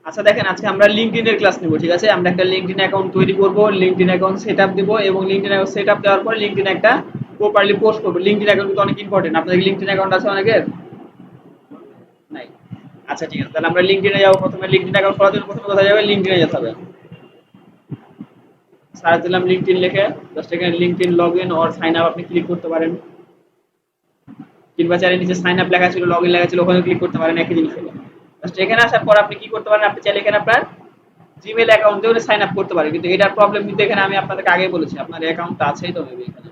আচ্ছা দেখেন, আজকে আমরা লিঙ্কডইন এর ক্লাস নেব, ঠিক আছে? আমরা একটা লিঙ্কডইন অ্যাকাউন্ট তৈরি করব, লিঙ্কডইন অ্যাকাউন্ট সেটআপ দেব এবং লিঙ্কডইন অ্যাকাউন্ট সেটআপ দেওয়ার পরে লিঙ্কডইন একটা প্রপারলি পোস্ট করব। লিঙ্কডইন অ্যাকাউন্ট কিন্তু অনেক ইম্পর্টেন্ট। আপনাদের লিঙ্কডইন অ্যাকাউন্ট আছে অনেকের? নাই। আচ্ছা ঠিক আছে, তাহলে আমরা লিঙ্কডইনে যাব। প্রথমে লিঙ্কডইন অ্যাকাউন্ট খোলার জন্য প্রথমে কোথায় যাবে? লিঙ্কডইনে যেতে হবে। সার্চ দিলাম লিঙ্কডইন লিখে, জাস্ট এখানে LinkedIn login or sign up আপনি ক্লিক করতে পারেন, কিংবা চাইলে নিচে সাইন আপ লেখা ছিল, লগইন লেখা ছিল, ওখানে ক্লিক করতে পারেন, একই জিনিস হলো। জাস্ট এখানে আসার পর আপনি কি করতে পারেন? আপনি চাইলে এখানে আপনার জিমেল অ্যাকাউন্ট দিয়ে সাইন আপ করতে পারেন, কিন্তু এটার প্রবলেম কিন্তু এখানে আমি আপনাদেরকে আগে বলেছি, আপনার অ্যাকাউন্টটা আছেই তো মেবি এখানে।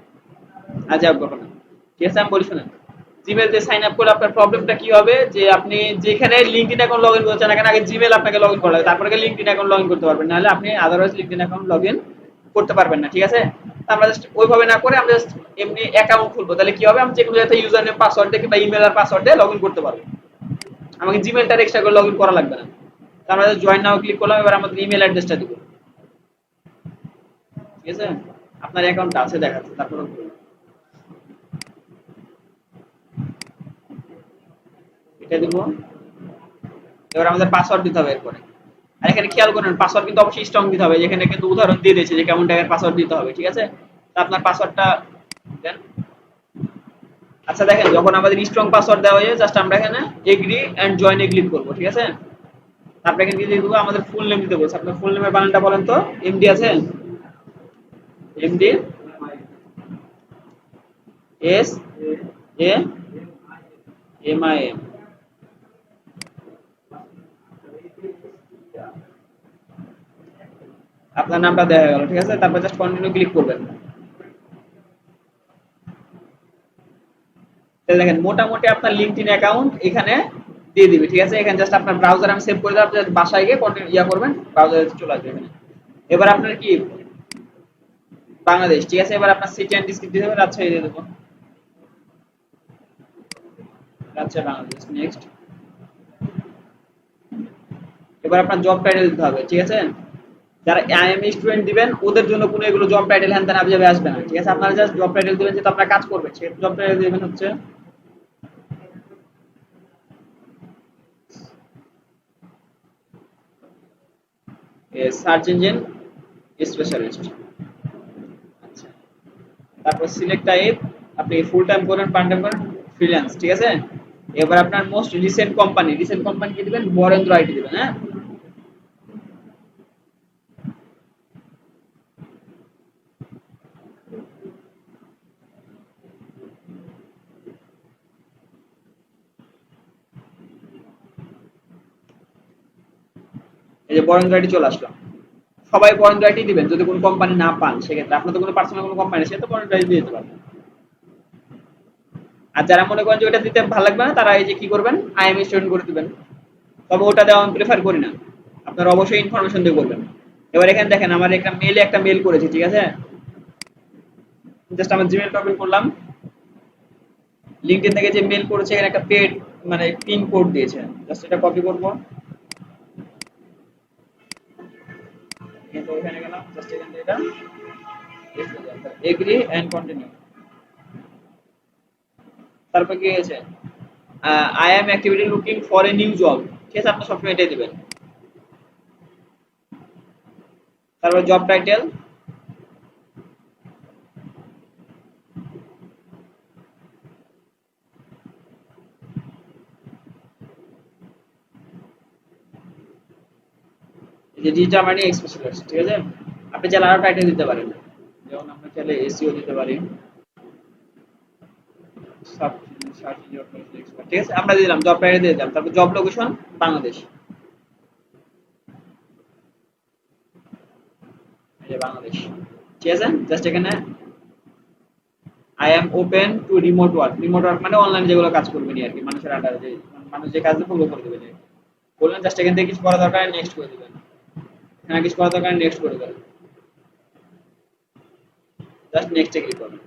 আজব ঘটনা। ঠিক আছে, আমি বলি শুনেন। জিমেল দিয়ে সাইন আপ করলে আপনার প্রবলেমটা কি হবে, যে আপনি যেখানে লিঙ্কডইন অ্যাকাউন্ট লগইন করছেন এখানে আগে জিমেল আপনাকে লগইন করা লাগে, তারপরে লিঙ্কডইন অ্যাকাউন্ট লগইন করতে পারবেন, নাহলে আপনি আদারওয়াইজ লিঙ্কডইন অ্যাকাউন্ট লগইন করতে পারবেন না, ঠিক আছে? তো আমরা জাস্ট ওইভাবে না করে আমরা জাস্ট এমনি অ্যাকাউন্ট খুলবো, তাহলে কি হবে? আমি যে কোনো একটা ইউজার নেম পাসওয়ার্ড দিয়ে কিংবা ইমেল আর পাসওয়ার্ড দিয়ে লগইন করতে পারবো, আমাকে জিমেলটা এক্সট্রা করে লগইন করা লাগবে না। তো আমরা জাস্ট জয়েন নাও ক্লিক করলাম, এবার আমাদের ইমেল অ্যাড্রেসটা দিব, ঠিক আছে? আপনার অ্যাকাউন্ট আছে দেখাচ্ছে, তারপরে এটা দিব। এবার আমাদের পাসওয়ার্ড দিতে হবে এরপরে। আর এখানে খেয়াল করেন, পাসওয়ার্ড কিন্তু অবশ্যই স্ট্রং দিতে হবে, যেখানে কিন্তু উদাহরণ দিয়ে দিয়েছে যে কেমন টাইপের পাসওয়ার্ড দিতে হবে, ঠিক আছে? তো আপনার পাসওয়ার্ডটা দেন। আচ্ছা দেখেন, যখন আমাদের স্ট্রং পাসওয়ার্ড দেওয়া হয়ে যায়, জাস্ট আমরা এখানে এগ্রি এন্ড জয়েন এ ক্লিক করব, ঠিক আছে? তারপরে এখানে কি দিয়ে দেবো? আমাদের ফুল নেম দিতে বলছে। আপনার ফুল নেমের বানানটা বলেন তো। এমডি আছে? MD S A M I M. আপনার নামটা দেওয়া হয়ে গেল, ঠিক আছে? তারপর জাস্ট কন্টিনিউ ক্লিক করবেন। তাহলে দেখেন মোটামুটি আপনার লিঙ্কডইন অ্যাকাউন্ট এখানে দিয়ে দিবে, ঠিক আছে? এখানে জাস্ট আপনার ব্রাউজার আমি সেভ করে দিলাম, আপনি বাসায় গিয়ে কন্টিনিউ করবেন, ব্রাউজারে চলে আসবে এখানে। এবার আপনার কি বাংলাদেশ, ঠিক আছে? এবার আপনার সিটি এন্ড ডিস্ট্রিক্ট দিতে হবে, রাজশাহী দিয়ে দেবো, রাজশাহী বাংলাদেশ। নেক্সট। এবার আপনার জব টাইটেল দিতে হবে, ঠিক আছে? যারা আইএমএ স্টুডেন্ট দিবেন ওদের জন্য কোনো এগুলো জব টাইটেল হ্যান ত্যান আবি আসবে না, ঠিক আছে? আপনারা জাস্ট জব টাইটেল দিবেন যেটা আপনারা কাজ করবেন, সেই জব টাইটেল দিবেন হচ্ছে সার্চ ইঞ্জিন স্পেশালিস্ট। আচ্ছা, তারপর সিলেক্ট টাইপ আপনি ফুল টাইম করেন, পার্ট টাইম করেন, ফ্রিল্যান্স, ঠিক আছে? এবার আপনার মোস্ট রিসেন্ট কোম্পানি কি দিবেন? বরেন্দ্র আইটি দিবেন, হ্যাঁ? এই যে বরেন্দ্র আইটি চলে আসলো। সবাই বরেন্দ্র আইটি দিবেন, যদি কোনো কোম্পানি না পান সেক্ষেত্রে আপনার তো কোনো পার্সোনাল কোনো কোম্পানি সে তো বরেন্দ্র আইটি দিয়ে দিতে পারবেন। আর যারা মনে করেন যে ওটা দিতে ভালো লাগবে না, তারা এই যে কি করবেন? আইএম স্টুডেন্ট করে দিবেন। তবে ওটা দেওয়া আমি প্রেফার করি না, আপনারা অবশ্যই ইনফরমেশন দিয়ে করবেন। এবার এখানে দেখেন আমার একটা মেল করেছি, ঠিক আছে? জাস্ট আমার জিমেলটা ওপেন করলাম, লিঙ্কডইন থেকে যে মেল করেছে এখানে একটা পেড মানে পিন কোড দিয়েছে, জাস্ট এটা কপি করব, কিন্তু ওখানে গেলাম, জাস্ট এখান থেকে এটা এগ্রি এন্ড কন্টিনিউ। তারপর কি হয়েছে? I am actively looking for a new job, ঠিক আছে? আপনি সবসময় এটাই দিবেন। তারপর জব টাইটেল, এই যে ডিজিটাল মার্কেটিং স্পেশালিস্ট, ঠিক আছে? আপনি চাইলে আরো টাইটেল দিতে পারেন, যেমন আপনি চাইলে এসইও দিতে পারেন, সাব সার্চ ইঞ্জিন অপটিমাইজেশন এক্সপার্ট, ঠিক আছে? আমরা দিয়ে দিলাম, জব টাইটেল দিয়ে দিলাম। তারপর জব লোকেশন বাংলাদেশ, এই যে বাংলাদেশ, ঠিক আছে? জাস্ট এখানে I am open to remote work মানে অনলাইন যেগুলো কাজ করবেন আর কি, মানুষের আন্ডারে যে মানুষ যে কাজ করবে করে দেবেন। বললেন জাস্ট এখান থেকে কিছু করা দরকার নেক্সট করে দিবেন, এখানে কিছু করা দরকার নেক্সট করে দেবেন, জাস্ট নেক্সটে ক্লিক করবেন,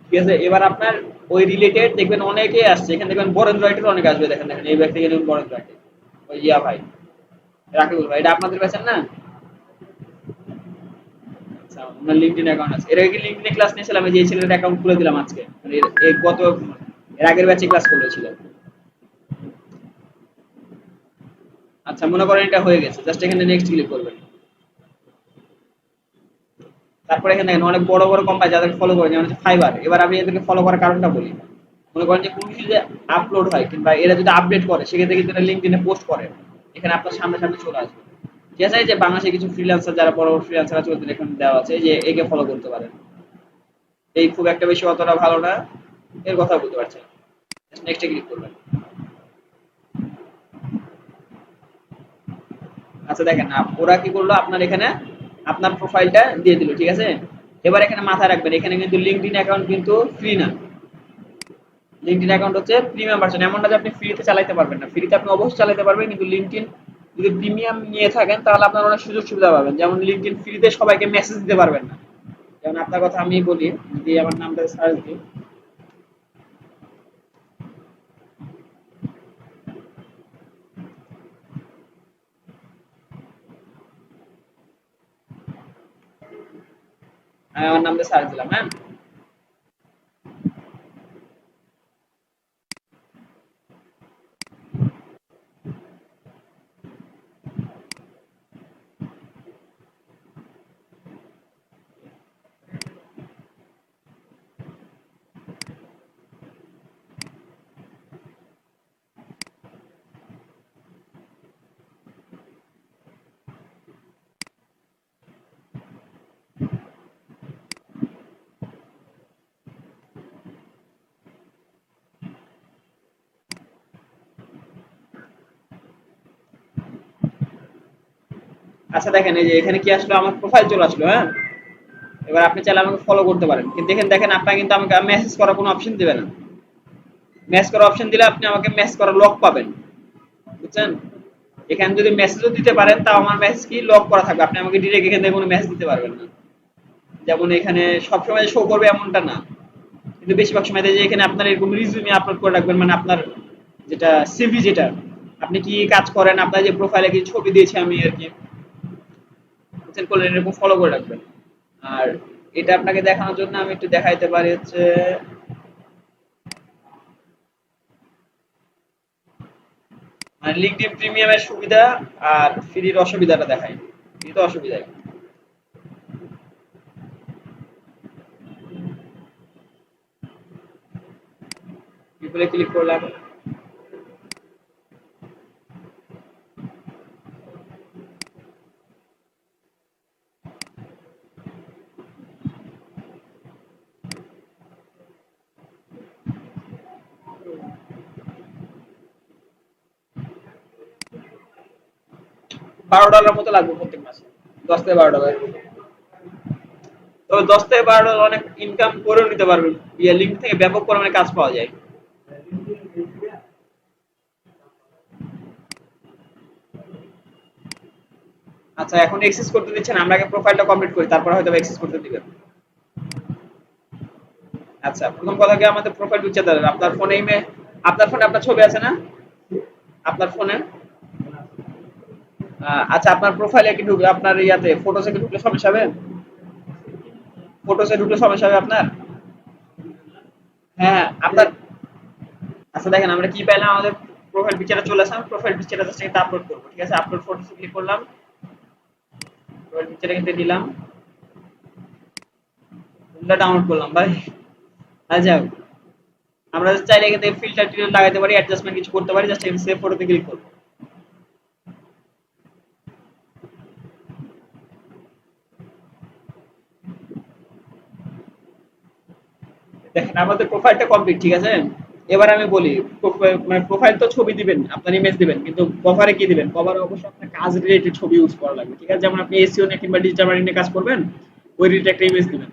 ঠিক আছে? এবার আপনার ওই রিলেটেড দেখবেন অনেকে আসছে, এখানে দেখবেন বরেন্দ্র রাইটের অনেক আসবে, দেখেন দেখেন এই ব্যক্তি দেখুন বরেন্দ্র রাইটের, ওই ইয়া ভাই, রাকিবুল ভাই, এটা আপনাদের পেছেন না? আচ্ছা, আপনার লিঙ্কডইন অ্যাকাউন্ট আছে? এর আগে কি লিঙ্কডইনে ক্লাস নিয়েছিলাম? এই যে এই ছেলের অ্যাকাউন্ট খুলে দিলাম আজকে, মানে এর গত এর আগের ব্যাচে ক্লাস করেছিল। আচ্ছা, মনে করেন এটা হয়ে গেছে, জাস্ট এখানে নেক্সট ক্লিক করবেন। তারপরে এখানে দেখেন অনেক বড় বড় কোম্পানি যাদেরকে ফলো করে, যেমন হচ্ছে ফাইবার। এবার আমি এদেরকে ফলো করার কারণটা বলি। মনে করেন যে কোনো কিছু যে আপলোড হয় কিংবা এরা যদি আপডেট করে, সেক্ষেত্রে কিন্তু এরা লিঙ্কডইনে পোস্ট করে, এখানে আপনার সামনে সামনে চলে আসবে। ঠিক আছে, এই যে বাংলাদেশে কিছু ফ্রিল্যান্সার, যারা বড় বড় ফ্রিল্যান্সার চলতেন, এখানে দেওয়া আছে, এই যে একে ফলো করতে পারেন। এই খুব একটা বেশি অতটা ভালো না, এর কথা বলতে পারছেন। নেক্সটে ক্লিক করবেন। আচ্ছা দেখেন ওরা কি করলো, আপনার এখানে আপনার প্রোফাইলটা দিয়ে দিল। ঠিক আছে, এবার এখানে মাথায় রাখবেন, এখানে কিন্তু লিঙ্কডইন অ্যাকাউন্ট কিন্তু ফ্রি না। লিঙ্কডইন অ্যাকাউন্ট হচ্ছে প্রিমিয়াম ভার্সন। এমন না যে আপনি ফ্রিতে চালাতে পারবেন না, ফ্রিতে আপনি অবশ্যই চালাতে পারবেন, কিন্তু লিঙ্কডইন যদি প্রিমিয়াম নিয়ে থাকেন তাহলে আপনার অনেক সুযোগ সুবিধা পাবেন। যেমন লিঙ্কডইন ফ্রিতে সবাইকে মেসেজ দিতে পারবেন না। যেমন আপনার কথা আমি বলি, যদি আমার নামটা সার্চ দিই, আমি আমার নামটা সার্চ দিলাম, হ্যাঁ। আচ্ছা দেখেন, এই যে এখানে কি আসলো, আমার প্রোফাইল চলে আসলো, হ্যাঁ। এবার আপনি চাইলে আমাকে ফলো করতে পারেন, কিন্তু এখানে দেখেন আপনার কিন্তু আমাকে মেসেজ করার কোনো অপশন দিবে না। মেসেজ করার অপশন দিলে আপনি আমাকে মেসেজ করার লক পাবেন, বুঝছেন। এখানে যদি মেসেজও দিতে পারেন, তাও আমার মেসেজ কি লক করা থাকবে, আপনি আমাকে ডিরেক্ট এখান থেকে কোনো মেসেজ দিতে পারবেন না। যেমন এখানে সবসময় শো করবে এমনটা না, কিন্তু বেশিরভাগ সময় যে এখানে আপনার এরকম রিজিউমে আপলোড করে রাখবেন, মানে আপনার যেটা সিভি, যেটা আপনি কি কাজ করেন, আপনার যে প্রোফাইলে কি ছবি দিয়েছি আমি আর কি, বুঝছেন, করলেন এরকম ফলো করে রাখবেন। আর এটা আপনাকে দেখানোর জন্য আমি একটু দেখাইতে পারি হচ্ছে, মানে লিঙ্কডইন প্রিমিয়ামের সুবিধা আর ফ্রির অসুবিধাটা দেখাই। এই তো অসুবিধাই, পিপলে ক্লিক করলাম। 12 ডলার মতো লাগবে প্রত্যেক মাসে, 10 থেকে 12 ডলার। তবে 10 থেকে 12 ডলার অনেক ইনকাম করেও নিতে পারবেন, ইয়ে লিঙ্ক থেকে ব্যাপক পরিমাণে কাজ পাওয়া যায়। আচ্ছা, এখন এক্সেস করতে দিচ্ছেন, আমরা আগে প্রোফাইলটা কমপ্লিট করি, তারপর হয়তো এক্সেস করতে দিবেন। আচ্ছা, প্রথম কথা কি আমাদের প্রোফাইল পিকচার দেবেন। আপনার ফোনে আপনার ফোনে আপনার ছবি আছে না, আপনার ফোনে? আচ্ছা, আপনার প্রোফাইলে কি ঢুকলে, আপনার ইয়াতে ফটোসে কি ঢুকলে সমস্যা হবে? ফটোসে ঢুকলে সমস্যা হবে আপনার? হ্যাঁ, আপনার। আচ্ছা দেখেন, আমরা কি পাইলাম, আমাদের প্রোফাইল পিকচারটা চলে আসে, প্রোফাইল পিকচারটা জাস্ট এটা আপলোড করব। ঠিক আছে, আপলোড ফটোসে ক্লিক করলাম, প্রোফাইল পিকচারটা কিন্তু দিলাম, এটা ডাউনলোড করলাম ভাই। আচ্ছা, আমরা চাইলে এখান থেকে ফিল্টার টিল্টার লাগাইতে পারি, অ্যাডজাস্টমেন্ট কিছু করতে পারি, জাস্ট সেভ ফটোতে ক্লিক করব। দেখেন আমাদের প্রোফাইলটা কমপ্লিট। ঠিক আছে, এবার আমি বলি, মানে প্রোফাইল তো ছবি দিবেন, আপনার ইমেজ দিবেন, কিন্তু কভারে কি দিবেন, কভারে অবশ্যই আপনার কাজ রিলেটেড ছবি ইউজ করা লাগবে। ঠিক আছে, যেমন আপনি এসইও নিয়ে কিংবা ডিজিটাল মার্কেটিং নিয়ে কাজ করবেন, ওই রিলেটেড একটা ইমেজ দিবেন।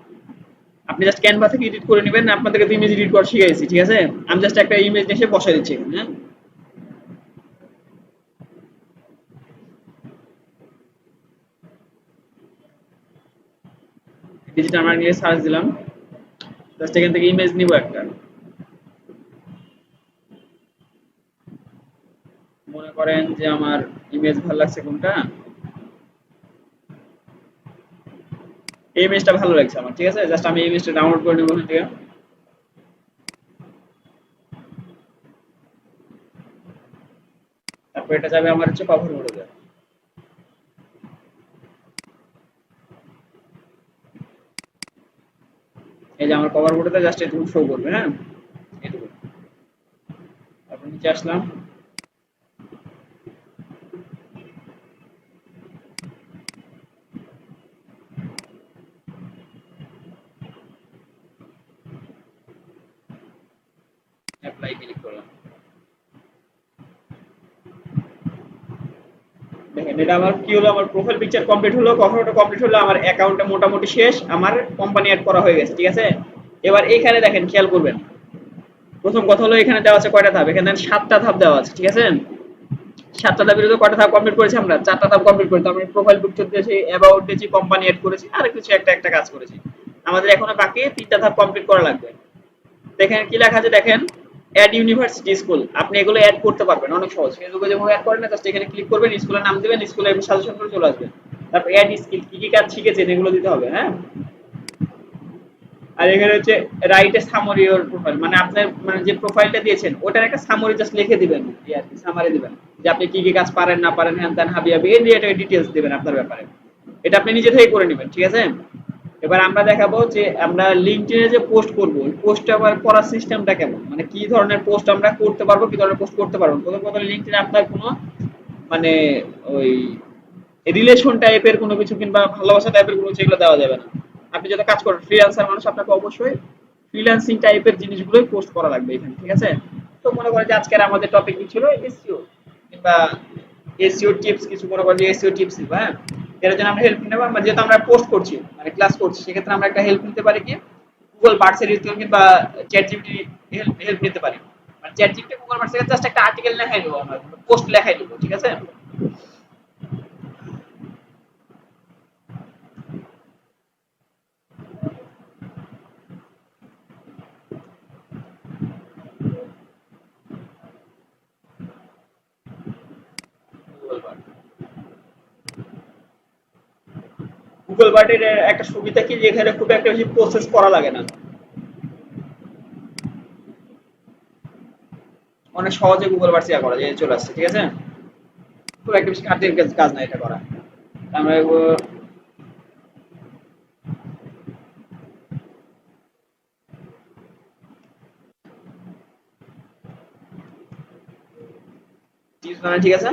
আপনি জাস্ট ক্যানভা থেকে এডিট করে নেবেন, আপনাদেরকে তো ইমেজ এডিট করা শিখাইছি। ঠিক আছে, আমি জাস্ট একটা ইমেজ এসে বসাই দিচ্ছি এখানে, হ্যাঁ। ডিজিটাল মার্কেটিং সার্চ দিলাম, জাস্ট এখান থেকে ইমেজ নিব একটা। মনে করেন যে আমার ইমেজ ভালো লাগছে কোনটা, এই ইমেজটা ভালো লাগছে আমার। ঠিক আছে, জাস্ট আমি এই ইমেজটা ডাউনলোড করে নেব ওখান থেকে। তারপর এটা যাবে আমার হচ্ছে কভার মোডে। এই যে আমার কভার মোডে জাস্ট এটুকু শো করবে, হ্যাঁ এটুকু। তারপর নিচে আসলাম, অ্যাপ্লাই ক্লিক করলাম। দেখেন এটা আমার কি হলো, আমার প্রোফাইল পিকচার কমপ্লিট হলো, কখনোটা কমপ্লিট হলো, আমার অ্যাকাউন্টটা মোটামুটি শেষ, আমার কোম্পানি অ্যাড করা হয়ে গেছে, ঠিক আছে। এবার এখানে দেখেন খেয়াল করবেন, প্রথম কথা হলো এখানে দেওয়া আছে কয়টা ধাপ, এখানে 7টা ধাপ দেওয়া আছে, ঠিক আছে। 7টা ধাপের ভিতরে কয়টা ধাপ কমপ্লিট করেছি আমরা, 4টা ধাপ কমপ্লিট করেছি। আমরা প্রোফাইল পিকচার দিয়েছি, অ্যাবাউট দিয়েছি, কোম্পানি অ্যাড করেছি, আর কিছু একটা একটা কাজ করেছি। আমাদের এখনো বাকি 3টা ধাপ কমপ্লিট করা লাগবে। দেখেন কি লেখা আছে, দেখেন অ্যাড ইউনিভার্সিটি স্কুল। আপনি এগুলো অ্যাড করতে পারবেন অনেক সহজ, ফেসবুকে যেভাবে অ্যাড করেন না, জাস্ট এখানে ক্লিক করবেন, স্কুলের নাম দিবেন, স্কুলের সাজেশন করে চলে আসবে। তারপর অ্যাড স্কিল, কি কি কাজ শিখেছেন এগুলো দিতে হবে, হ্যাঁ। আর এখানে হচ্ছে write a summary or profile, মানে আপনার মানে যে প্রোফাইলটা দিয়েছেন ওটার একটা সামারি জাস্ট লিখে দিবেন, এই আর কি সামারি দিবেন, যে আপনি কি কি কাজ পারেন না পারেন, হ্যান ত্যান হাবি হাবি এই দিয়ে এটাকে ডিটেইলস দিবেন আপনার ব্যাপারে। এটা আপনি নিজে থেকেই করে নেবেন, ঠিক আছে। এবার আমরা দেখাবো যে আমরা লিঙ্কডইনে যে পোস্ট করব, ওই পোস্টটা আবার করার সিস্টেমটা কেমন, মানে কি ধরনের পোস্ট আমরা করতে পারবো, কি ধরনের পোস্ট করতে পারবো। প্রথম কথা লিঙ্কডইনে আপনার কোনো মানে ওই রিলেশন টাইপের কোনো কিছু কিংবা ভালোবাসা টাইপের কোনো কিছু এগুলো দেওয়া যাবে না। আপনি যত কাজ করেন ফ্রিল্যান্সার মানুষ, আপনাকে অবশ্যই ফ্রিল্যান্সিং টাইপের জিনিসগুলোই পোস্ট করা লাগবে এখানে, ঠিক আছে। তো মনে করেন যে আজকের আমাদের টপিক ছিল এসইও কিংবা এসইও টিপস, কিছু মনে করেন যে এসইও টিপস, হ্যাঁ এর জন্য আমরা হেল্প নেব। আমরা যেহেতু আমরা পোস্ট করছি মানে ক্লাস করছি, সেক্ষেত্রে আমরা একটা হেল্প নিতে পারি কি, গুগল বার্ডসের ইউজ কিংবা চ্যাট জিপিটি হেল্প নিতে পারি। মানে চ্যাট জিপিটি গুগল বার্ডসের জাস্ট একটা আর্টিকেল লেখাই দেবো, আমরা পোস্ট লেখাই দেবো, ঠিক আছে। গুগল বার্ড, গুগল বার্ডের একটা সুবিধা কি, যেখানে খুব একটা বেশি প্রসেস করা লাগে না, অনেক সহজে গুগল বার্ড শেয়ার করা যায়, চলে আসছে, ঠিক আছে। খুব একটা বেশি খাটের কাজ না এটা করা। আমরা টিপস বানাই, ঠিক আছে।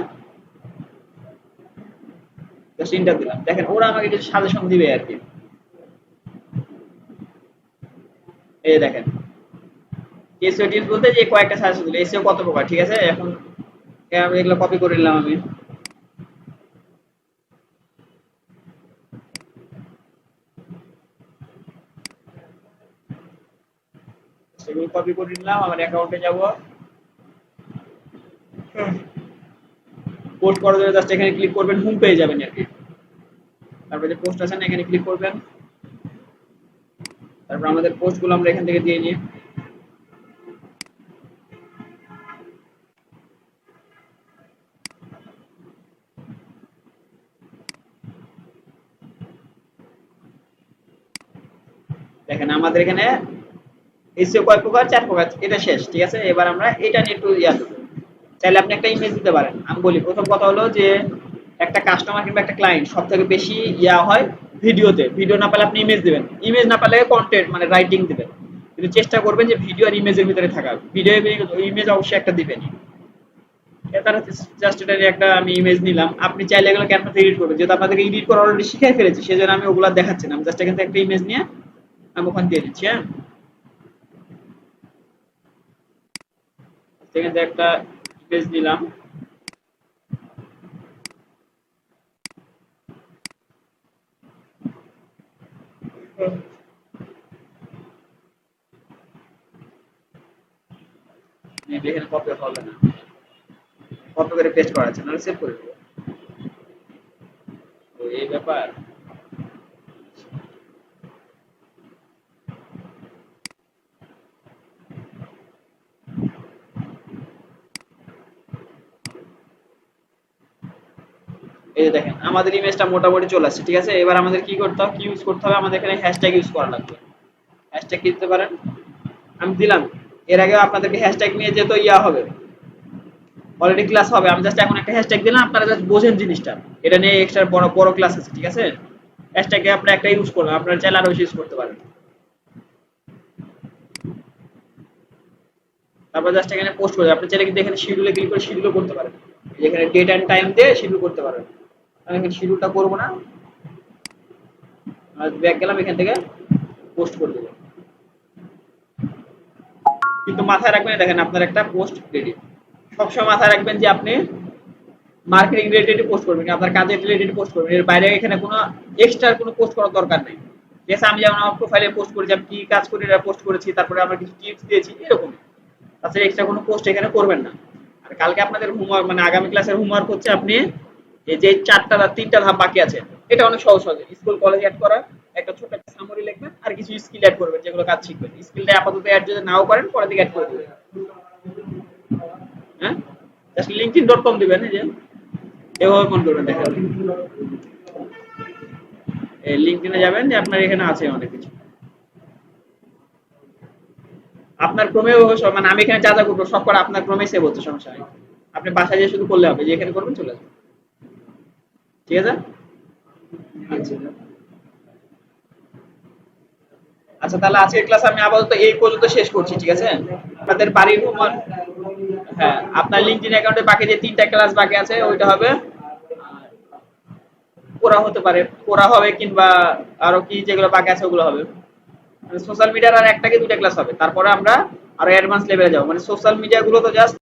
জাস্ট ইন্টার দিলাম, দেখেন ওরা আমাকে কিছু সাজেশন দিবে আর কি। এই যে দেখেন এসইও টিপস বলতে যে কয়েকটা সাজেশন দিল, এসইও কত প্রকার, ঠিক আছে। এখন আমি এগুলো কপি করে নিলাম, আমি সেগুলো কপি করে নিলাম, আমার অ্যাকাউন্টে যাব, পোস্ট করার জন্য জাস্ট এখানে ক্লিক করবেন, হোম পেয়ে যাবেন আর কি। তারপরে যে পোস্ট আছে না এখানে ক্লিক করবেন, তারপর আমাদের পোস্টগুলো আমরা এখান থেকে দিয়ে নিই। দেখেন আমাদের এখানে এসইও কয় প্রকার, 4 প্রকার, এটা শেষ, ঠিক আছে। এবার আমরা এটা নিয়ে একটু ইয়া দেবো। চাইলে আপনি একটা ইমেজ দিতে পারেন। আমি বলি প্রথম কথা হলো যে একটা কাস্টমার কিংবা একটা ক্লায়েন্ট সব থেকে বেশি ইয়া হয় ভিডিওতে, ভিডিও না পেলে আপনি ইমেজ দিবেন, ইমেজ না পেলে কন্টেন্ট মানে রাইটিং দিবেন। কিন্তু চেষ্টা করবেন যে ভিডিও আর ইমেজের ভিতরে থাকা, ভিডিও ইমেজ অবশ্যই একটা দিবেনই। তারা জাস্ট এটা নিয়ে একটা আমি ইমেজ নিলাম, আপনি চাইলে এগুলো ক্যানভাসে এডিট করবেন, যেহেতু আপনাদেরকে এডিট করা অলরেডি শিখাই ফেলেছি, সেজন্য আমি ওগুলো দেখাচ্ছি না, আমি জাস্ট এখান থেকে একটা ইমেজ নিয়ে আমি ওখানে দিয়ে দিচ্ছি, হ্যাঁ। এখান থেকে একটা ইমেজ নিলাম, এখানে কপি হবে না, কপি করে পেস্ট করা আছে, নাহলে সেভ করে দেবো। তো এই ব্যাপার। এই যে দেখেন আমাদের ইমেজটা মোটামুটি চলে আসছে, ঠিক আছে। এবার আমাদের কি করতে হবে, কি ইউজ করতে হবে, আমাদের এখানে হ্যাশট্যাগ ইউজ করা লাগবে। হ্যাশট্যাগ কি দিতে পারেন, আমি দিলাম। এর আগে আপনাদেরকে হ্যাশট্যাগ নিয়ে যেত ইয়া হবে, অলরেডি ক্লাস হবে, আমি জাস্ট এখন একটা হ্যাশট্যাগ দিলাম, আপনারা জাস্ট বোঝেন জিনিসটা, এটা নিয়ে এক্সট্রা বড় বড় ক্লাস আছে, ঠিক আছে? হ্যাশট্যাগে আপনি একটা ইউজ করলাম, আপনারা চাইলে আরো বেশি ইউজ করতে পারেন। তারপর জাস্ট এখানে পোস্ট করে আপনি চাইলে কিন্তু এখানে শিডিউলে ক্লিক করে শিডিউলও করতে পারেন, এখানে ডেট এন্ড টাইম দিয়ে শিডিউল করতে পারেন। আমি এখানে শিডিউলটা করব না, আর ব্যাক গেলাম, এখান থেকে পোস্ট করে দেব। কিন্তু মাথায় রাখবেন, দেখেন আপনার একটা পোস্ট রেডি। সবসময় মাথায় রাখবেন যে আপনি মার্কেটিং রিলেটেড পোস্ট করবেন, আপনার কাজের রিলেটেড পোস্ট করবেন, এর বাইরে এখানে কোনো এক্সট্রা কোনো পোস্ট করার দরকার নেই। ঠিক আছে, আমি যেমন আমার প্রোফাইলে পোস্ট করেছি, আমি কি কাজ করে এটা পোস্ট করেছি, তারপরে আমরা কিছু টিপস দিয়েছি, এরকম। তাছাড়া এক্সট্রা কোনো পোস্ট এখানে করবেন না। আর কালকে আপনাদের হোমওয়ার্ক, মানে আগামী ক্লাসের হোমওয়ার্ক হচ্ছে আপনি এই যে 3টা ধাপ বাকি আছে, এটা অনেক সহজ সহজ। স্কুল কলেজ অ্যাড করা, একটা ছোট একটা সামারি লিখবেন, আর কিছু স্কিল অ্যাড করবেন, যেগুলো কাজ শিখবেন। স্কিলটা আপাতত অ্যাড যদি নাও করেন, পরে দিকে অ্যাড করে দিবেন। হ্যাঁ, জাস্ট linkedin.com দিবেন, এই যে এভাবে মন করবেন, দেখেন এই লিঙ্কডইনে যাবেন, যে আপনার এখানে আছে অনেক কিছু। আপনার ক্রমেও সব, মানে আমি এখানে যা যা করবো সব করে আপনার ক্রমে সেভ হচ্ছে, সমস্যা নেই। আপনি বাসায় যেয়ে শুধু করলে হবে, যে এখানে করবেন চলে আসবে, ঠিক আছে? আচ্ছা আচ্ছা, তাহলে আজকের ক্লাস আমি আপাতত এই পর্যন্ত শেষ করছি, ঠিক আছে? আপনাদের বাড়ির হোমওয়ার্ক, হ্যাঁ, আপনার লিঙ্কডইন অ্যাকাউন্টে বাকি যে 3টা ক্লাস বাকি আছে ওইটা হবে, করা হতে পারে, করা হবে, কিংবা আরো কি যেগুলো বাকি আছে ওগুলো হবে। সোশ্যাল মিডিয়ার আর একটা কি 2টা ক্লাস হবে, তারপরে আমরা আরো অ্যাডভান্স লেভেলে যাবো। মানে সোশ্যাল মিডিয়া গুলো তো জাস্ট